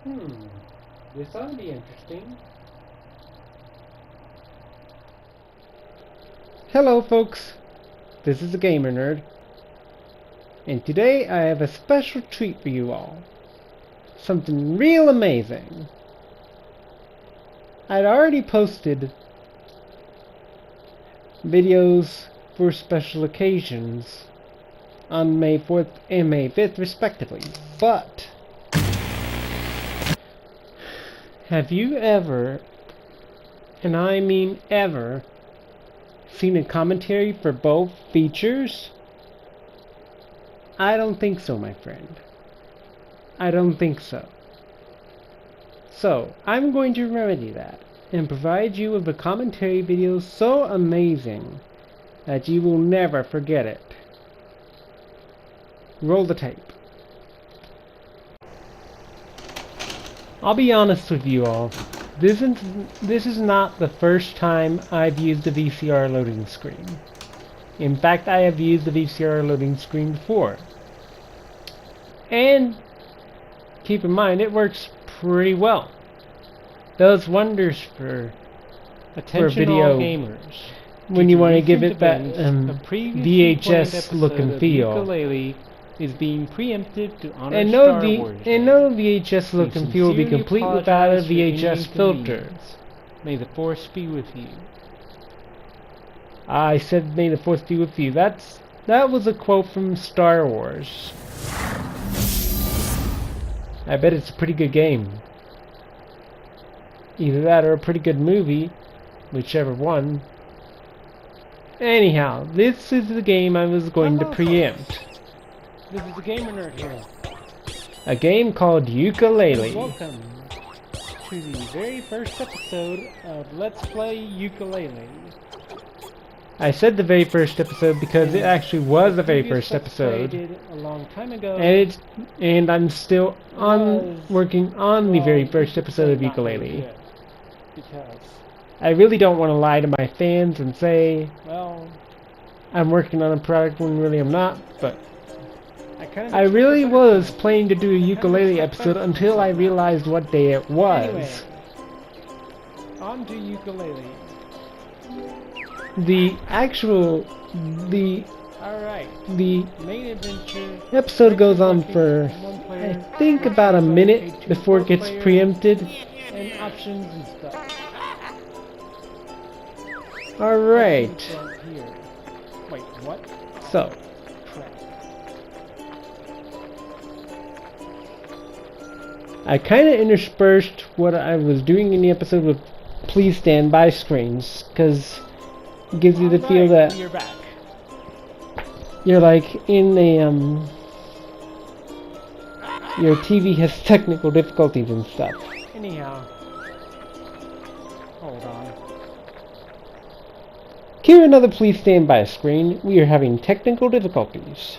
This ought to be interesting. Hello folks, this is the Gamer Nerd, and today I have a special treat for you all. Something real amazing. I'd already posted videos for special occasions on May 4th and May 5th respectively, but have you ever, and I mean ever, seen a commentary for both features? I don't think so, my friend. I don't think so. So, I'm going to remedy that and provide you with a commentary video so amazing that you will never forget it. Roll the tape. I'll be honest with you all. This is not the first time I've used the VCR loading screen. In fact, I have used the VCR loading screen before. And keep in mind, it works pretty well. Does wonders for video all gamers. when you want to give it that VHS look and feel. Ukulele is being preempted to honor And no VHS look and feel will be complete without a VHS filter. May the force be with you. I said may the force be with you. That was a quote from Star Wars. I bet it's a pretty good game. Either that or a pretty good movie, whichever one. Anyhow, this is the game I was going to preempt. This is the Gamer Nerd here. A game called Ukulele. Welcome to the very first episode of Let's Play Ukulele. I said the very first episode because it actually was the very first episode. A long time ago. And I'm still working on the very first episode of Ukulele. Because I really don't want to lie to my fans and say, well, I'm working on a product when really I'm not, but I really was planning to do a ukulele episode until I realized what day it was. Anyway, on to ukulele. The main adventure episode goes on for, I think, about a minute before it gets preempted. And options and stuff. Alright. Wait, what? So. I kind of interspersed what I was doing in the episode with please stand by screens, because it gives you the feel that you're back. You're like in a your TV has technical difficulties and stuff. Anyhow, hold on. Cue another please stand by screen. We are having technical difficulties.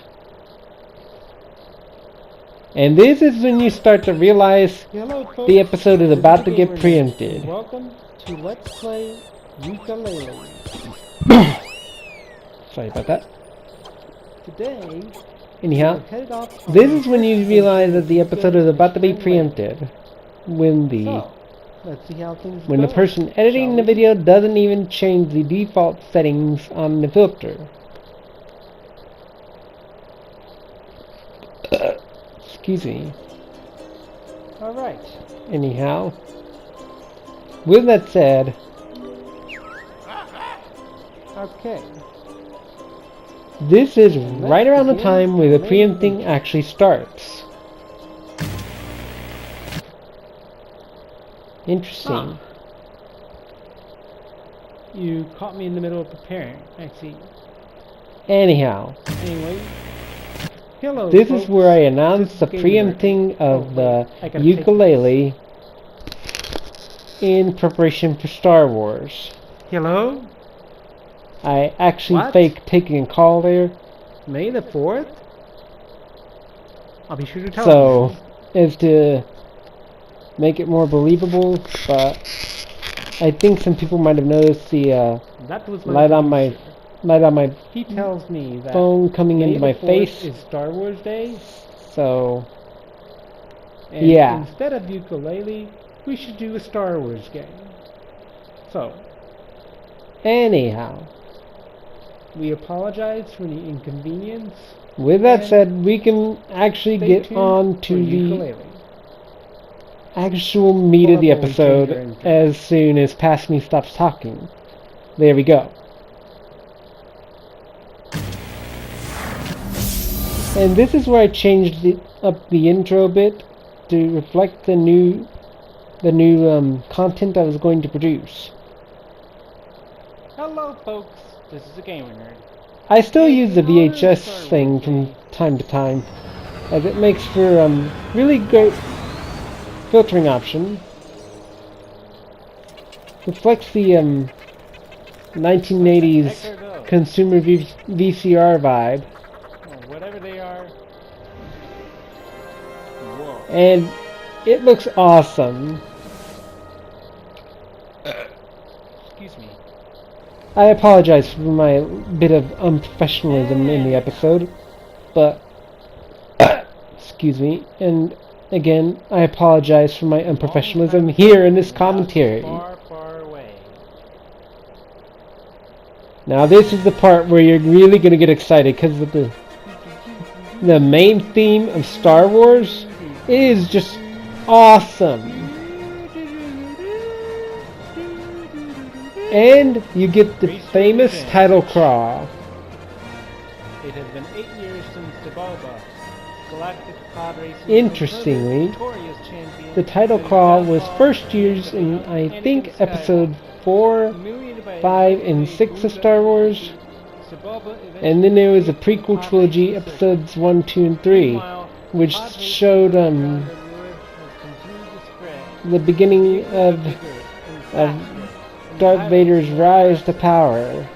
And this is when you start to realize the episode is about to get preempted. Welcome to Let's Play Ukulele. Sorry about that. Today, anyhow, this is when you realize that the episode is about to be preempted. When let's see how things the person editing the video doesn't even change the default settings on the filter. Excuse me. Alright. Anyhow, with that said, okay. This is right around the time where the preempting actually starts. Interesting. You caught me in the middle of preparing. I see. Anyhow. Anyway. Hello, this folks. is where I announce the preempting of the ukulele in preparation for Star Wars. Hello? I actually faked taking a call there. May the 4th? I'll be sure to tell you. So, as to make it more believable, but I think some people might have noticed the light on my he tells me that phone coming into my face is Star Wars Day. So And Yeah. instead of ukulele, we should do a Star Wars game. So, Anyhow, we apologize for the inconvenience. with that And said, we can actually stay get tuned on for to the ukulele. actual meat of the Before we change our episode intro. as soon as Past Me stops talking. There we go. And this is where I changed up the intro a bit to reflect the new content I was going to produce. Hello, folks. This is a Gamer Nerd. I still And use the in honor of VHS Star Wars thing from Day, time to time, as it makes for really great filtering option. Reflects the 1980s Heck are those? consumer VCR vibe, Or whatever they are. Whoa. and it looks awesome. Excuse me. I apologize for my bit of unprofessionalism in the episode, but excuse me, and again, I apologize for my unprofessionalism here in this commentary. Far, far away. Now this is the part where you're really gonna get excited because of the main theme of Star Wars is just awesome. And you get the famous title crawl. It has been 8 years since the Boba Galactic Pod Racing. Interestingly, Victorious champion. the title crawl was first used in, I think, episode 4, 5, and 6 of Star Wars. And then there was a prequel trilogy, episodes 1, 2, and 3, which showed the beginning of Darth Vader's rise to power.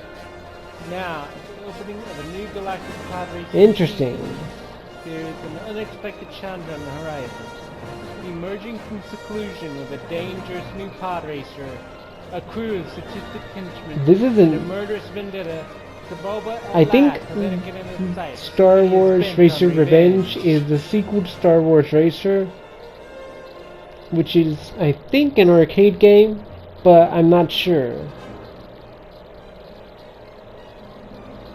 Now, the opening of a new galactic pod racing. Interesting. There is an unexpected challenge on the horizon. Emerging from seclusion with a dangerous new pod racer, a crew of sadistic henchmen, This and a isn't. murderous vendetta. Saboba I think Star Wars Racer Revenge is the sequel to Star Wars Racer, which is, I think, an arcade game, but I'm not sure.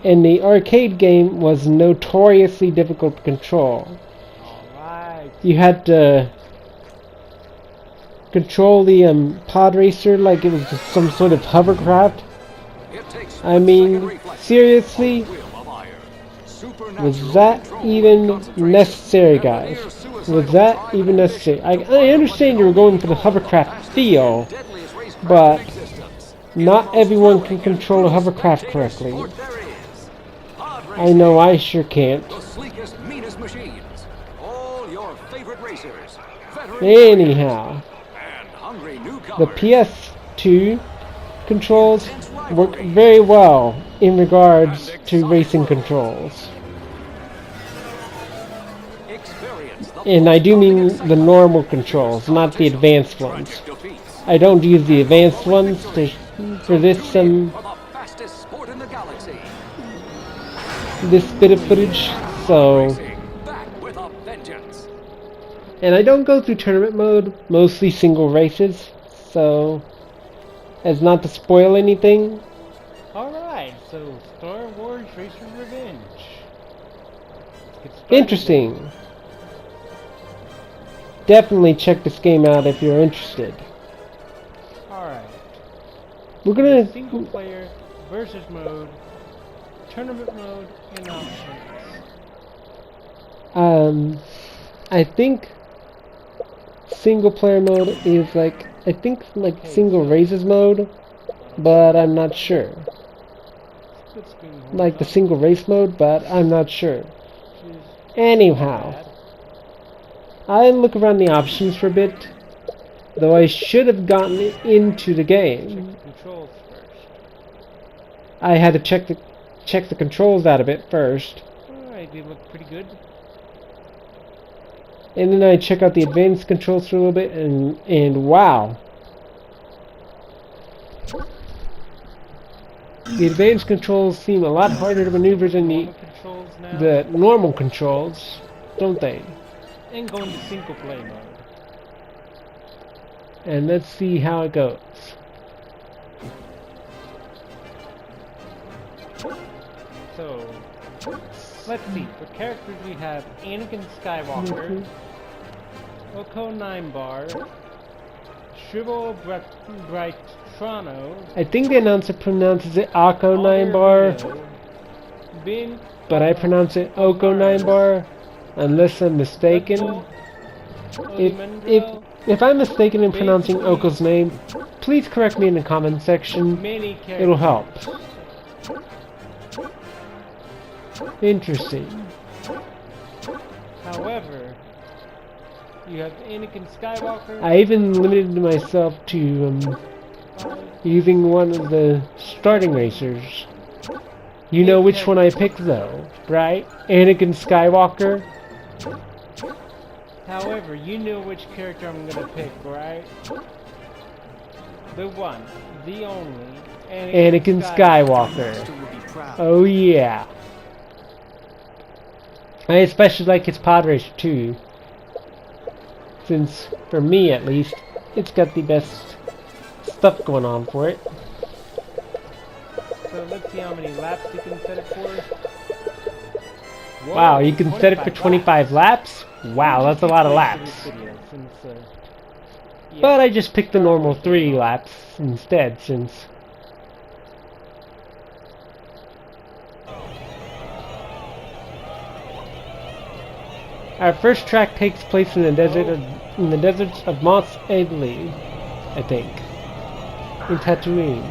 And the arcade game was notoriously difficult to control. Alright. You had to control the pod racer like it was some sort of hovercraft. I mean, seriously, was that even necessary, guys? Was that even necessary? I understand you were going for the hovercraft feel, but not everyone can control a hovercraft correctly. I know I sure can't. Anyhow, the PS2 controls work very well in regards to racing controls. And I do mean the normal controls, not the advanced ones. I don't use the advanced ones for this bit of footage, so. And I don't go through tournament mode, mostly single races, so as not to spoil anything. Alright, so Star Wars Racer Revenge. Interesting. Definitely check this game out if you're interested. Alright. We're gonna Single player versus mode, tournament mode, and options. I think single player mode is like single races mode, but I'm not sure. Like the single race mode, but I'm not sure. Anyhow, I look around the options for a bit, though I should have gotten into the game. I had to check the controls out a bit first. Alright, they look pretty good. And then I check out the advanced controls for a little bit, and wow. The advanced controls seem a lot harder to maneuver than the normal controls, don't they? And going to single play mode. and let's see how it goes. So, let's see. For characters we have Anakin Skywalker, Oko 9-Bar, Shrivel Brightrano, I think the announcer pronounces it Akko 9-Bar, Ben, but I pronounce it Oko 9-Bar, unless I'm mistaken. If I'm mistaken in pronouncing Oko's name, please correct me in the comment section. many characters. It'll help. Interesting. However, you have Anakin Skywalker. I even limited myself to using one of the starting racers. You know which one I picked though, right? Anakin Skywalker. However, you know which character I'm gonna pick, right? The one, the only, Anakin Skywalker. Oh yeah. I especially like its pod racer too, since, for me at least, it's got the best stuff going on for it. So let's see how many laps you can set it for. Whoa, Wow, you can set it for 25 laps? Wow, that's a lot of laps. But I just picked the normal 3 laps instead, since... Our first track takes place in the deserts of Mos Eisley, I think, in Tatooine.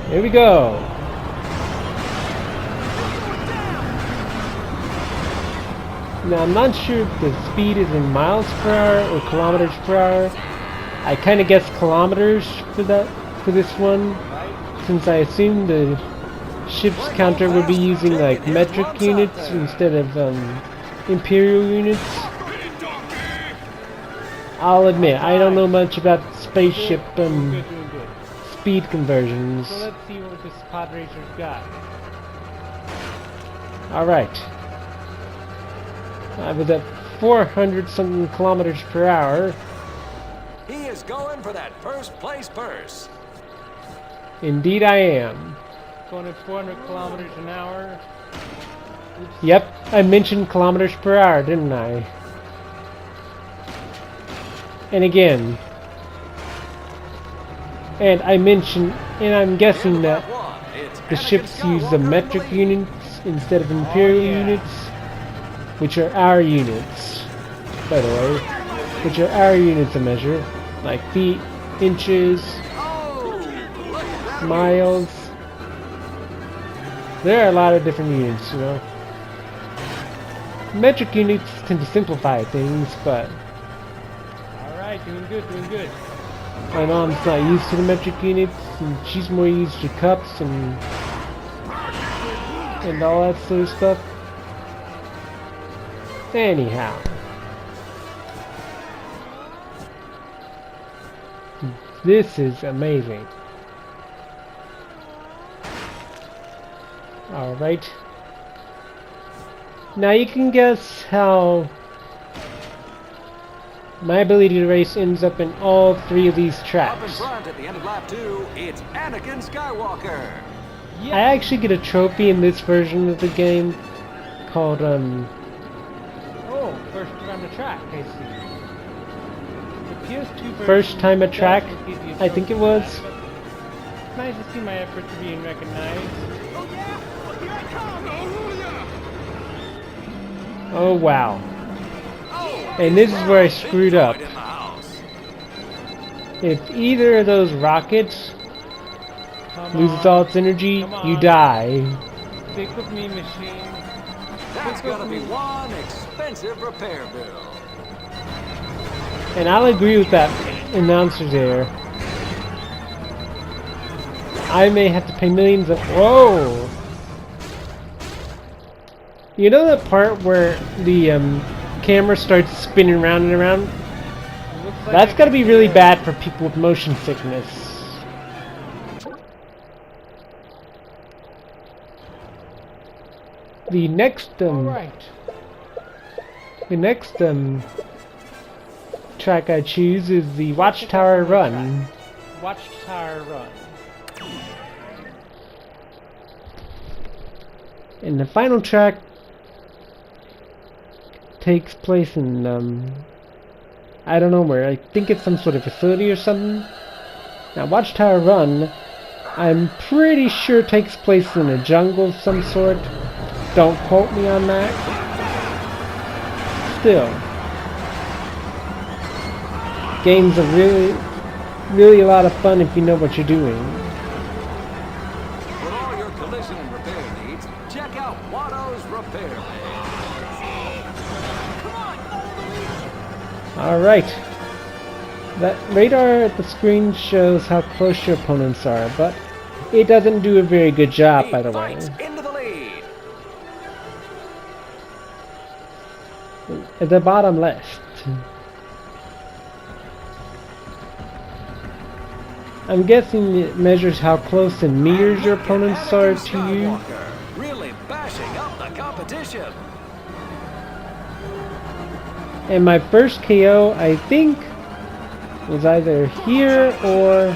Here we go. Now I'm not sure if the speed is in miles per hour or kilometers per hour. I kind of guess kilometers for this one, since I assume the ship's counter will be using like metric units instead of imperial units. I'll admit, I don't know much about spaceship speed conversions. So let's see what this pod racer's got. Alright. I was at 400 something kilometers per hour. He is going for that first place purse. Indeed I am. Going at 400 kilometers an hour. Oops. Yep, I mentioned kilometers per hour, didn't I? And again. And I mentioned, and I'm guessing that the ships use the metric units instead of imperial units, which are our units, by the way, which are our units of measure, like feet, inches, miles. There are a lot of different units, you know. Metric units tend to simplify things, but Alright, doing good, doing good. my mom's not used to the metric units, and she's more used to cups and all that sort of stuff. Anyhow. This is amazing. Alright. Now you can guess how my ability to race ends up in all 3 of these Up in tracks. front at the end of lap 2, it's Anakin Skywalker. Yeah. I actually get a trophy in this version of the game called, Oh, first around the track, I see. The PS2 version First time at track, doesn't give you a I think trophy it was. for that, but it's nice to see my efforts being recognized. Oh wow. And this is where I screwed up. In the house. If either of those rockets Come loses on. all its energy, Come you on. die. Stick with me, machine. That's gonna be one expensive repair bill. And I'll agree with that announcer there. I may have to pay millions of... Whoa! You know that part where the camera starts spinning around and around? Looks like That's I gotta got be really bad for people with motion sickness. The next Alright. track I choose is the Watchtower Run. Watchtower Run. And the final track takes place in, I don't know where. I think it's some sort of facility or something. Now, Watchtower Run, I'm pretty sure takes place in a jungle of some sort. Don't quote me on that. Still, games are really a lot of fun if you know what you're doing. For all your collision and repair needs, check out Watto's Repair. Alright. That radar at the screen shows how close your opponents are, but it doesn't do a very good job, by the way. Into the lead. At the bottom left. I'm guessing it measures how close in meters your opponents are to you. Really bashing up the competition. And my first KO, I think, was either here or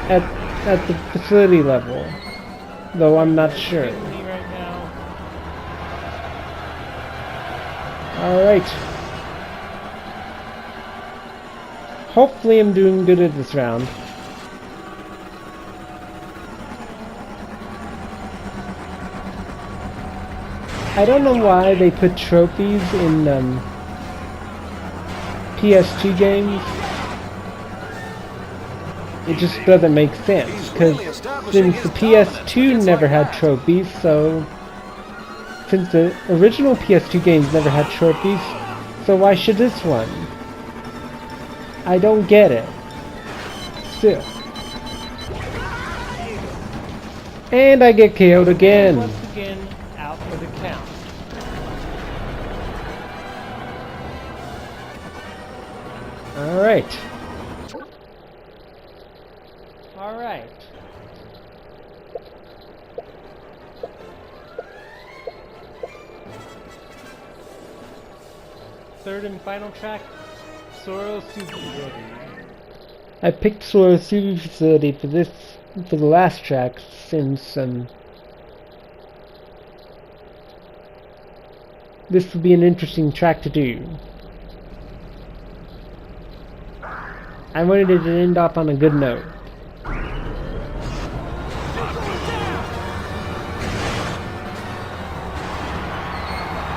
at the facility level, though I'm not sure. Alright. Hopefully I'm doing good at this round. I don't know why they put trophies in PS2 games. It just doesn't make sense, because since the PS2 never had trophies, so since the original PS2 games never had trophies, so why should this one? I don't get it. Still. And I get KO'd again. Once again, out for the count. Alright. Alright. Third and final track, Sorrel Super Facility. I picked Sorrel Super Facility for the last track since this would be an interesting track to do. I wanted it to end off on a good note.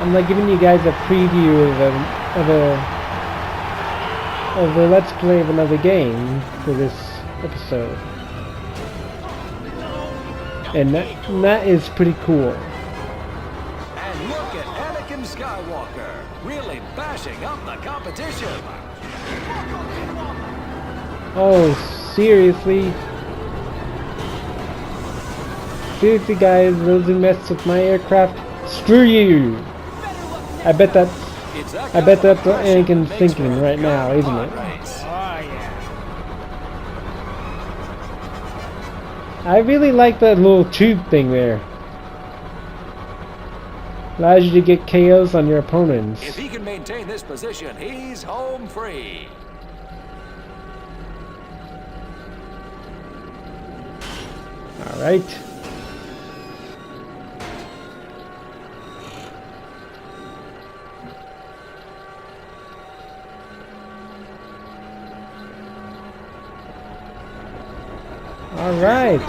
I'm like giving you guys a preview of a let's play of another game for this episode, and that is pretty cool. And look at Anakin Skywalker, really bashing up the competition. Oh, seriously? Seriously, guys, those who mess with my aircraft, screw you! I bet that's what Anakin's thinking right now, isn't it? I really like that little tube thing there. Allows you to get KOs on your opponents. If he can maintain this position, he's home free. Alright. Alright.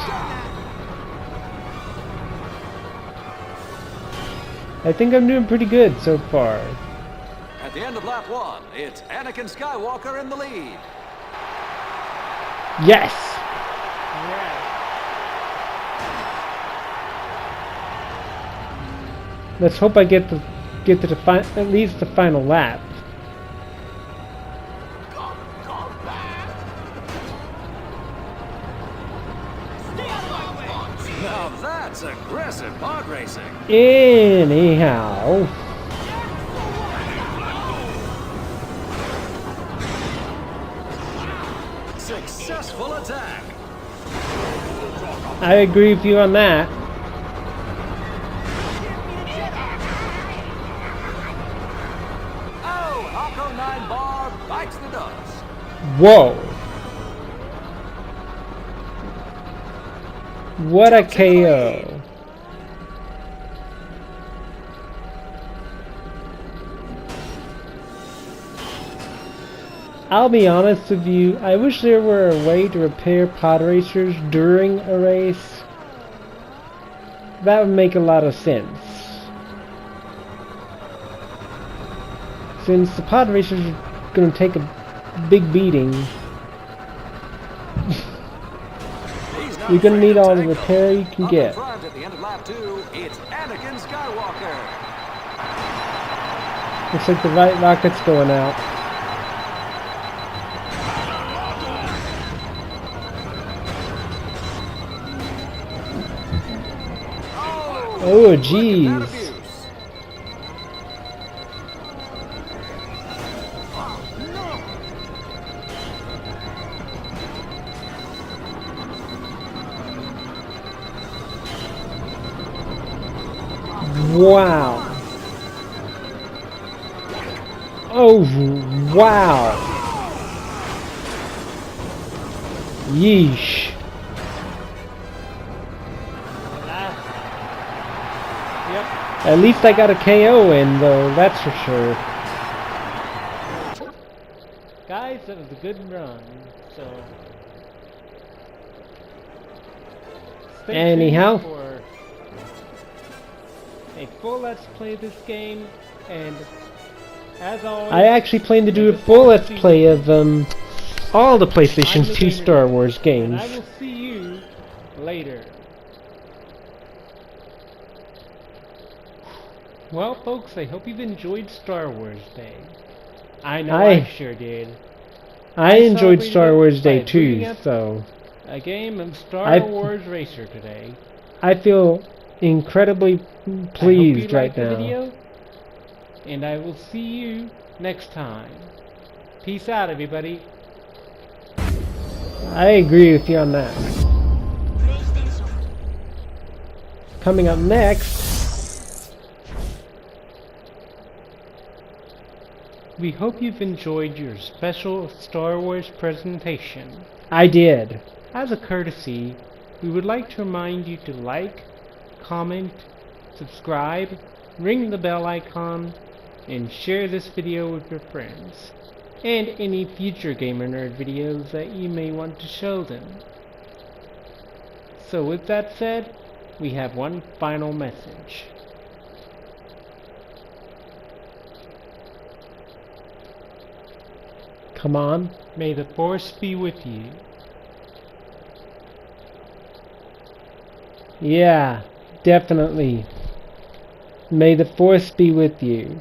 I think I'm doing pretty good so far. At the end of lap 1, it's Anakin Skywalker in the lead. Yes! Let's hope I get to at least the final lap. Now that's aggressive pod racing. Anyhow. Successful attack. I agree with you on that. Oh, Akko 9 bar bites the dust. Whoa! What a KO! I'll be honest with you, I wish there were a way to repair pod racers during a race. That would make a lot of sense. Since the pod racers are going to take a big beating, you're going to need all the repair you can get. At the end of lap 2, it's Anakin Skywalker. Looks like the right rocket's going out. Oh, jeez. Wow. Oh, wow. Yeesh. Yep. At least I got a KO in, though, that's for sure. Guys, that was a good run, so... Stay Anyhow. tuned for a full Let's Play this game, and as always... I actually plan to do a full Let's Play of, all the PlayStation 2 Star Wars games. And I will see you later. Well, folks, I hope you've enjoyed Star Wars Day. I know I sure did. I enjoyed celebrated Star Wars Day by booting too, up so... A game of Star Wars Racer today. I feel incredibly pleased right the now. video, and I will see you next time. Peace out, everybody. I agree with you on that. Coming up next, we hope you've enjoyed your special Star Wars presentation. I did. As a courtesy, we would like to remind you to like, comment, subscribe, ring the bell icon, and share this video with your friends, and any future Gamer Nerd videos that you may want to show them. So with that said, we have one final message. Come on. May the Force be with you. Yeah, definitely. May the Force be with you.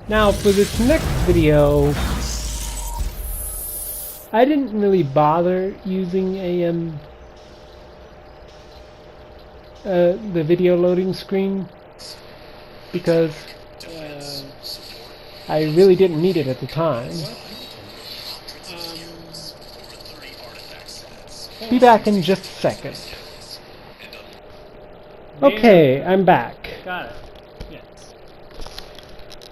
Now for this next video, I didn't really bother using the video loading screen because I really didn't need it at the time. Be back in just a second. Okay, I'm back. Got it. Yes.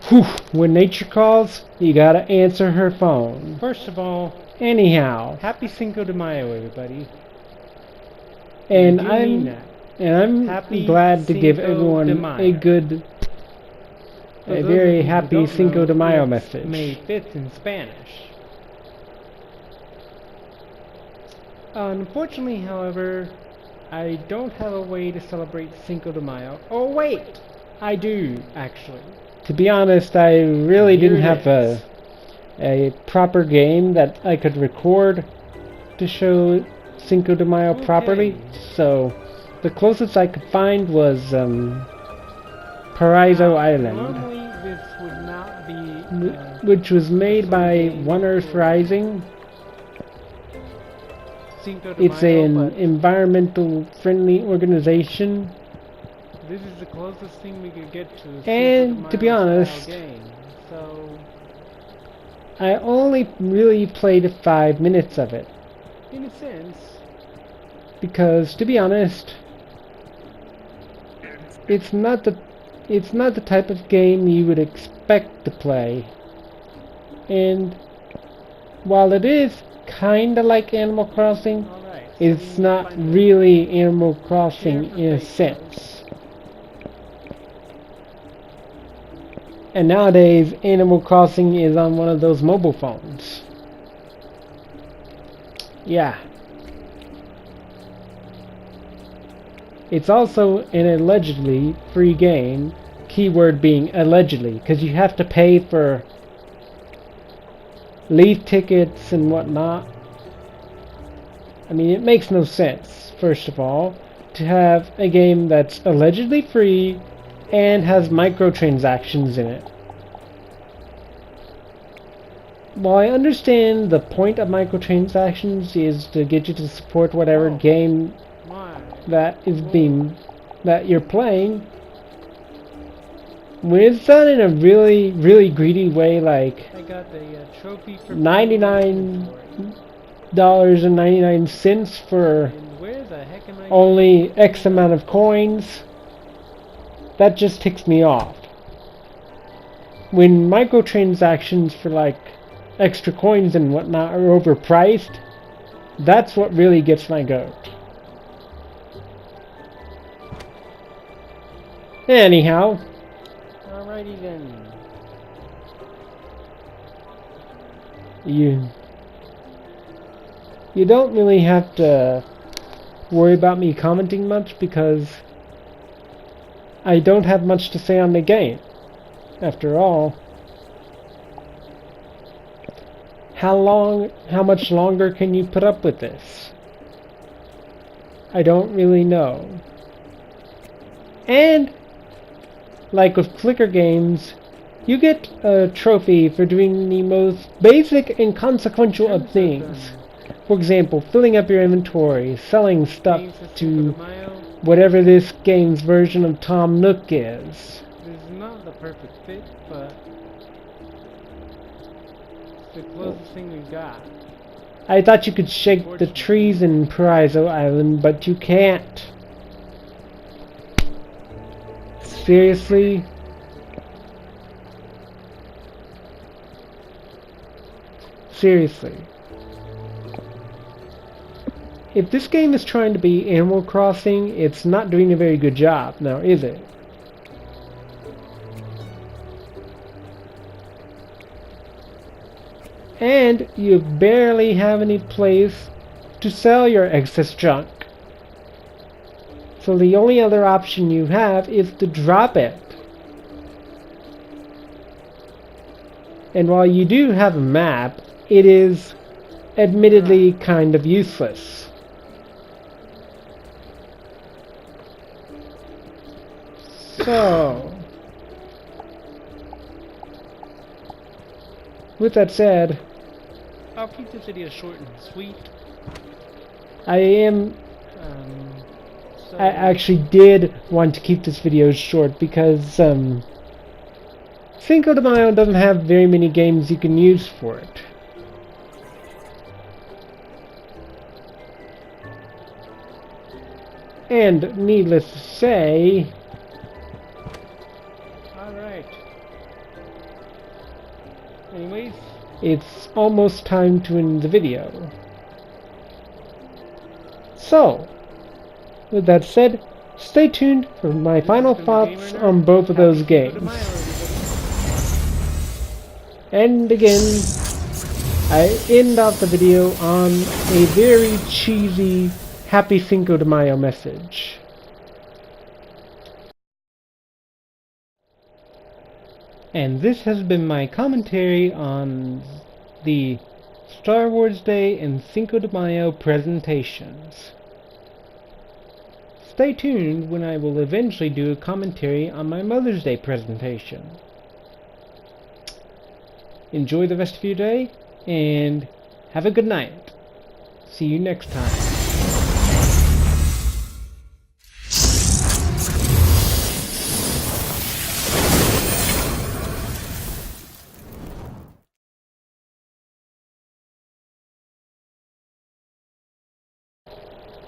Whew, when nature calls, you gotta answer her phone. First of all, Anyhow, happy Cinco de Mayo, everybody. and I do mean I'm Happy glad to give Cinco everyone de Mayo. a very happy Cinco de Mayo message. May 5th in Spanish. Unfortunately, however, I don't have a way to celebrate Cinco de Mayo. Oh wait, I do actually. To be honest, I really Here didn't it have is. a proper game that I could record to show Cinco de Mayo properly, so the closest I could find was Paraiso Island, Normally, this would not be which was made by One Earth Rising. Cinco de It's Mayo, an but environmental friendly organization, this is the closest thing we could get to a Cinco and de to be Mayo style honest, game. So I only really played 5 minutes of it. In a sense. Because, to be honest, it's not the type of game you would expect to play. And while it is kinda like Animal Crossing, Alright. So it's we not find the really Animal Crossing share for in a face sense. And nowadays, Animal Crossing is on one of those mobile phones. Yeah. It's also an allegedly free game, keyword being allegedly, because you have to pay for leaf tickets and whatnot. I mean, it makes no sense, first of all, to have a game that's allegedly free and has microtransactions in it. While I understand the point of microtransactions is to get you to support whatever game My. that you're playing, when it's done in a really, really greedy way, like I got the trophy for $99.99 for And where the heck am I only X amount of coins, that just ticks me off. When microtransactions for like extra coins and whatnot are overpriced, that's what really gets my goat. Anyhow, Alrighty then. you don't really have to worry about me commenting much because I don't have much to say on the game. After all, how much longer can you put up with this? I don't really know. And like with clicker games, you get a trophy for doing the most basic and consequential of things. For example, filling up your inventory, selling stuff to whatever this game's version of Tom Nook is. This is not the perfect fit, but it's the closest thing we've got. I thought you could shake the trees in Paraiso Island, but you can't. Seriously? Seriously. If this game is trying to be Animal Crossing, it's not doing a very good job, now is it? And you barely have any place to sell your excess junk. So the only other option you have is to drop it. And while you do have a map, it is admittedly kind of useless. So, with that said, I'll keep this video short and sweet. I actually did want to keep this video short because Cinco de Mayo doesn't have very many games you can use for it. And needless to say, alright. Anyways, it's almost time to end the video. So, with that said, stay tuned for my final thoughts on both of those games. And again, I end off the video on a very cheesy Happy Cinco de Mayo message. And this has been my commentary on the Star Wars Day and Cinco de Mayo presentations. Stay tuned when I will eventually do a commentary on my Mother's Day presentation. Enjoy the rest of your day, and have a good night. See you next time.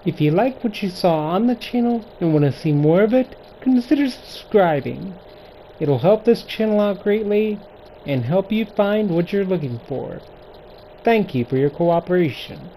If you like what you saw on the channel and want to see more of it, consider subscribing. It'll help this channel out greatly and help you find what you're looking for. Thank you for your cooperation.